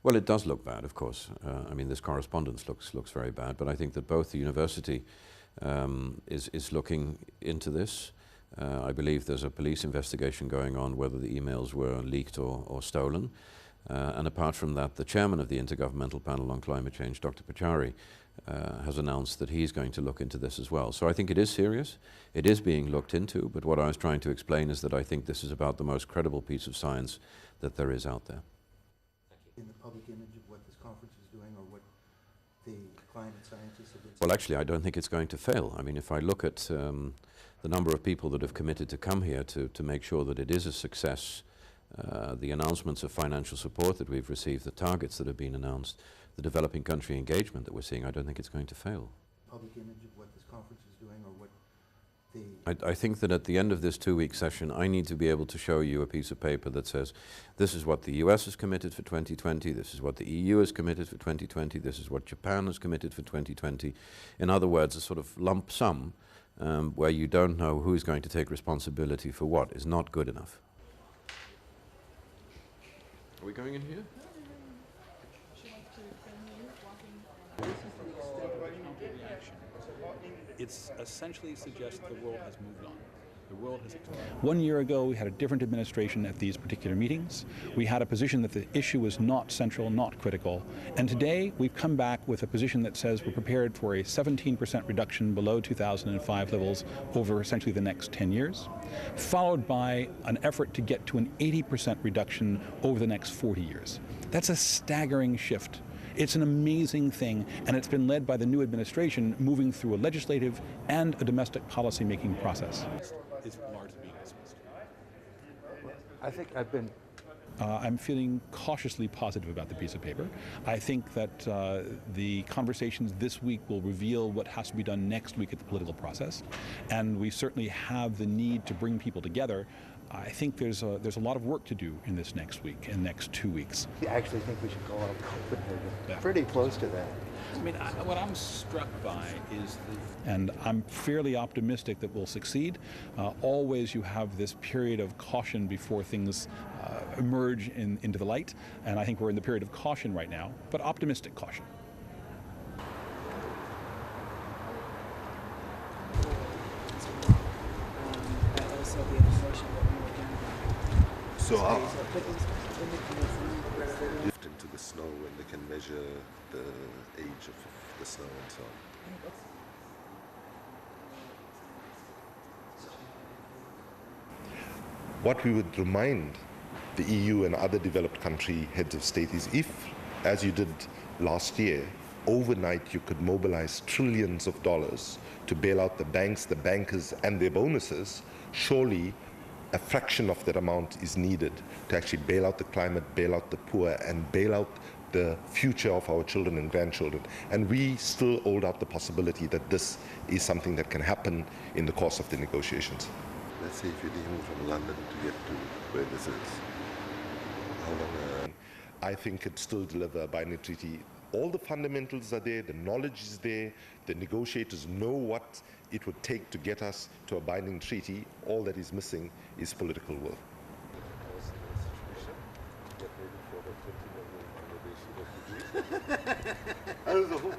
Well, it does look bad, of course. I mean, this correspondence looks very bad, but I think that both the university is looking into this. I believe there's a police investigation going on whether the emails were leaked or stolen. And apart from that, the chairman of the Intergovernmental Panel on Climate Change, Dr. Pachauri, has announced that he's going to look into this as well. So I think it is serious. It is being looked into, but what I was trying to explain is that I think this is about the most credible piece of science that there is out there. In the public image of what this conference is doing or what the climate scientists have been saying? Well, actually, I don't think it's going to fail. I mean, if I look at the number of people that have committed to come here to make sure that it is a success, the announcements of financial support that we've received, the targets that have been announced, the developing country engagement that we're seeing, I don't think it's going to fail. Public image of what this conference is doing or what the... I think that at the end of this 2-week session, I need to be able to show you a piece of paper that says, this is what the US has committed for 2020, this is what the EU has committed for 2020, this is what Japan has committed for 2020. In other words, a sort of lump sum where you don't know who's going to take responsibility for what is not good enough. Are we going in here? It essentially suggests that the world has moved on. The world has expanded. 1 year ago, we had a different administration at these particular meetings. We had a position that the issue was not central, not critical. And today, we've come back with a position that says we're prepared for a 17% reduction below 2005 levels over essentially the next 10 years, followed by an effort to get to an 80% reduction over the next 40 years. That's a staggering shift. It's an amazing thing, and it's been led by the new administration moving through a legislative and a domestic policy-making process. It's largely being dismissed. I think I've been... I'm feeling cautiously positive about the piece of paper. I think that the conversations this week will reveal what has to be done next week at the political process, and we certainly have the need to bring people together. I think there's a lot of work to do in this next week and next 2 weeks. I actually think we should call out Copenhagen. Yeah. Pretty close to that. I mean, what I'm struck by is and I'm fairly optimistic that we'll succeed. Always you have this period of caution before things emerge into the light, and I think we're in the period of caution right now, but optimistic caution. So lift into the snow and they can measure the age of the snow and so on. What we would remind the EU and other developed country heads of state is if, as you did last year, overnight you could mobilize trillions of dollars to bail out the banks, the bankers and their bonuses, surely a fraction of that amount is needed to actually bail out the climate, bail out the poor, and bail out the future of our children and grandchildren. And we still hold out the possibility that this is something that can happen in the course of the negotiations. Let's say if you're leaving from London to get to where this is, how long? I think could still deliver a binding treaty. All the fundamentals are there, the knowledge is there, the negotiators know what it would take to get us to a binding treaty. All that is missing is political will. That was the whole